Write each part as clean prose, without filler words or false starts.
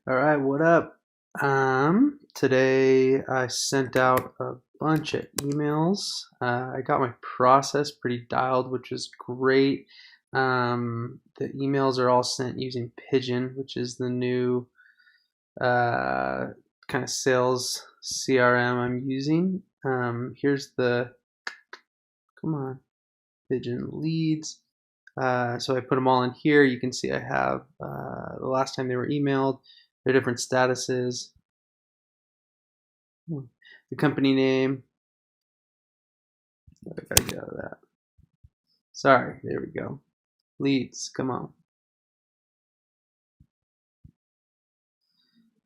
All right, what up? Today I sent out a bunch of emails. I got my process pretty dialed, which is great. The emails are all sent using Pigeon, which is the new uh, kind of sales CRM I'm using. Here's the, come on, Pigeon leads. So I put them all in here. You can see I have the last time they were emailed, their different statuses, the company name. I gotta get out of that. Sorry, there we go. Leads, come on.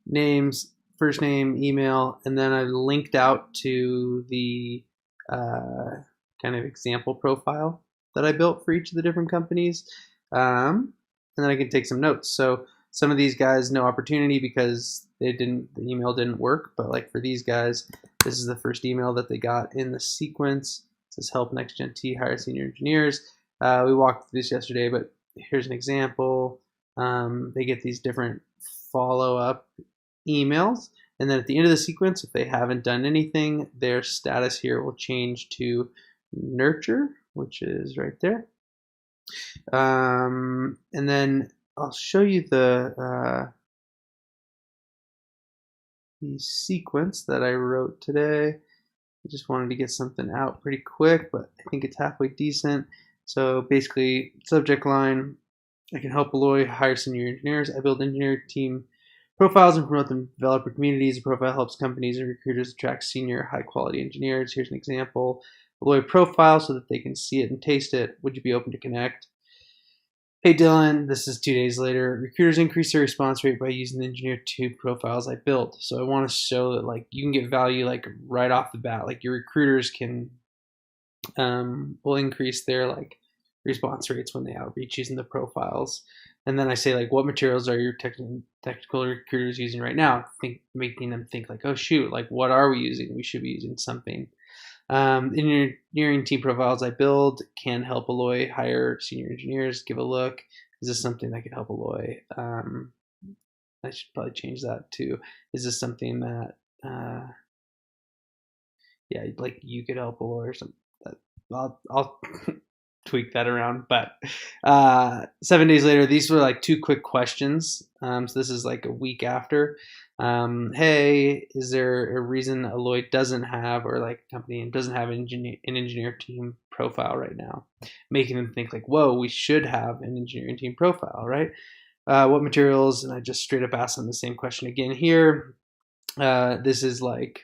Names, first name, email, and then I linked out to the uh, kind of example profile that I built for each of the different companies. And then I can take some notes. So some of these guys, no opportunity because the email didn't work. But like for these guys, this is the first email that they got in the sequence. It says help NextGen T hire senior engineers. We walked through this yesterday, but here's an example. They get these different follow up emails. And then at the end of the sequence, if they haven't done anything, their status here will change to nurture, which is right there. And then I'll show you the sequence that I wrote today. I just wanted to get something out pretty quick, but I think it's halfway decent. So basically, subject line, I can help Alloy hire senior engineers. I build engineer team profiles and promote them to developer communities. A profile helps companies and recruiters attract senior, high quality engineers. Here's an example. Alloy profile so that they can see it and taste it. Would you be open to connect? Hey Dylan, this is 2 days later. Recruiters increase their response rate by using the engineer tube profiles I built. So I want to show that like you can get value like right off the bat. Like your recruiters can will increase their like response rates when they outreach using the profiles. And then I say like, what materials are your technical recruiters using right now? Making them think like, oh shoot, like what are we using? We should be using something. Engineering team profiles I build can help Alloy hire senior engineers. Give a look. Is this something that could help Alloy? I should probably change that to, is this something that, yeah, like you could help Alloy or something? I'll tweak that around. But 7 days later, these were like two quick questions. So this is like a week after. Hey, is there a reason Alloy doesn't have, or like a company doesn't have an engineer team profile right now? Making them think like, whoa, we should have an engineering team profile, right? What materials? And I just straight up asked them the same question again here. This is like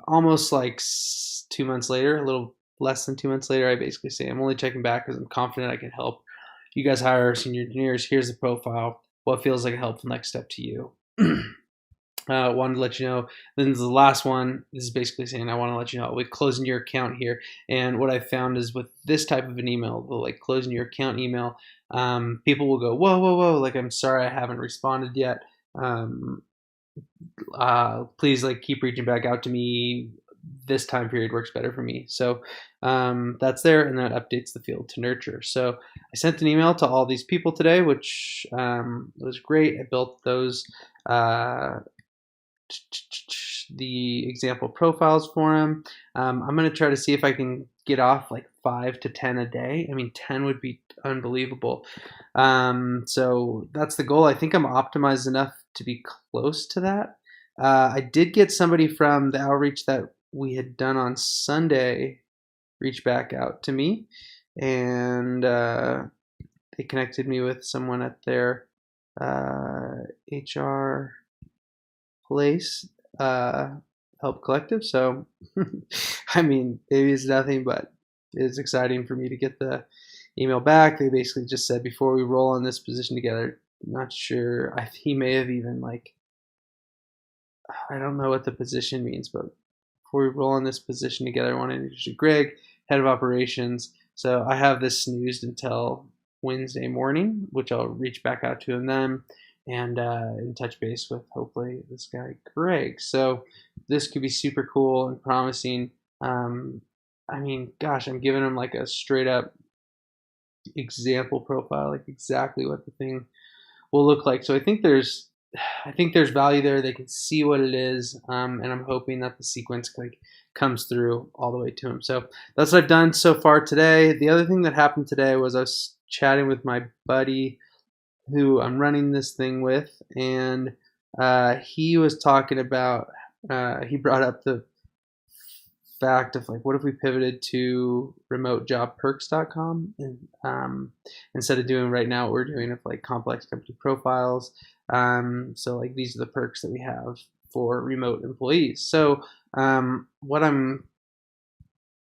almost like 2 months later, a little less than 2 months later. I basically say I'm only checking back because I'm confident I can help you guys hire senior engineers. Here's the profile. What feels like a helpful next step to you? Wanted to let you know. Then the last one. This is basically saying I want to let you know with closing your account here. And what I found is with this type of an email, the like closing your account email, people will go, whoa, whoa, whoa! Like I'm sorry I haven't responded yet. Please like keep reaching back out to me. This time period works better for me. So that's there, and that updates the field to nurture. So I sent an email to all these people today, which was great. I built those the example profiles for them. I'm going to try to see if I can get off like 5 to 10 a day. I mean, 10 would be unbelievable. So that's the goal. I think I'm optimized enough to be close to that. I did get somebody from the outreach that we had done on Sunday reach back out to me, and they connected me with someone at their HR place, Help Collective. So, I mean, maybe it's nothing, but it's exciting for me to get the email back. They basically just said before we roll on this position together, not sure. He may have even like, I don't know what the position means, but before we roll on this position together, I want to introduce you Greg, head of operations. So I have this snoozed until Wednesday morning, which I'll reach back out to him then and touch base with hopefully this guy Greg. So this could be super cool and promising. I mean, gosh, I'm giving him like a straight up example profile, like exactly what the thing will look like. So I think there's I think there's value there. They can see what it is, and I'm hoping that the sequence like comes through all the way to them. So that's what I've done so far today. The other thing that happened today was I was chatting with my buddy who I'm running this thing with, and he was talking about. He brought up the fact of like, what if we pivoted to remotejobperks.com and instead of doing right now what we're doing of like complex company profiles. So like these are the perks that we have for remote employees. So what I'm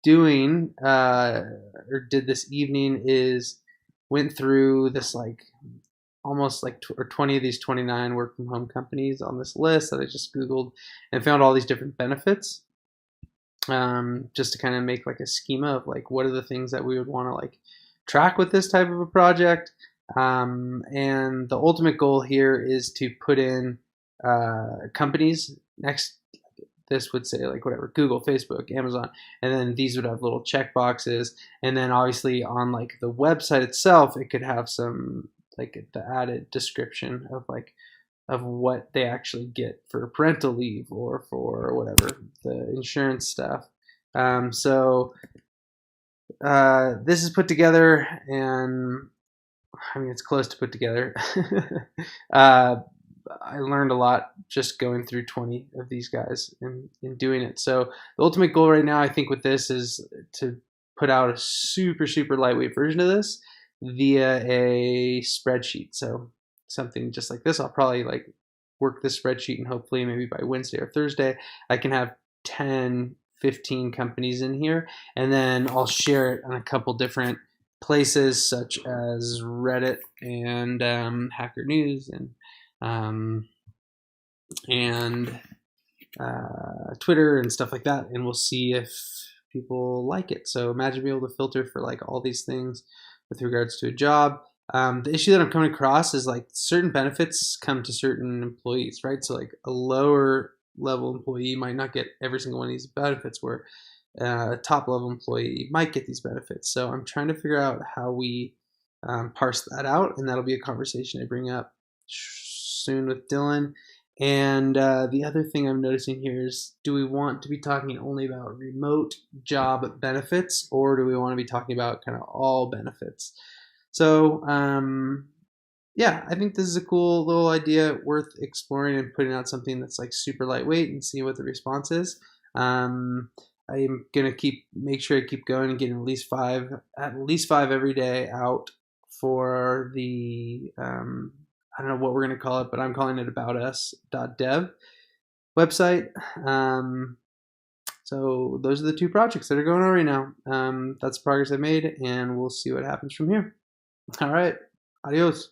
doing or did this evening is went through this like almost like 20 of these 29 work from home companies on this list that I just Googled and found all these different benefits, just to kind of make like a schema of like what are the things that we would want to like track with this type of a project. And the ultimate goal here is to put in companies next. This would say like whatever, Google, Facebook, Amazon, and then these would have little check boxes. And then obviously on like the website itself, it could have some like the added description of like of what they actually get for parental leave or for whatever the insurance stuff. So this is put together, and I mean it's close to put together. I learned a lot just going through 20 of these guys and doing it. So the ultimate goal right now, I think, with this is to put out a super lightweight version of this via a spreadsheet. So something just like this, I'll probably like work this spreadsheet, and hopefully maybe by Wednesday or Thursday I can have 10, 15 companies in here, and then I'll share it on a couple different places such as Reddit and Hacker News um, and Twitter and stuff like that, and we'll see if people like it. So imagine being able to filter for like all these things with regards to a job. The issue that I'm coming across is like certain benefits come to certain employees, right? So like a lower level employee might not get every single one of these benefits, where a top level employee might get these benefits. So I'm trying to figure out how we parse that out, and that'll be a conversation I bring up soon with Dylan. And the other thing I'm noticing here is, do we want to be talking only about remote job benefits, or do we want to be talking about kind of all benefits? So yeah, I think this is a cool little idea worth exploring and putting out something that's like super lightweight and see what the response is. I'm gonna make sure I keep going and getting at least five every day out for the I don't know what we're going to call it, but I'm calling it aboutus.dev website. So those are the two projects that are going on right now. That's the progress I made, and we'll see what happens from here. All right. Adios.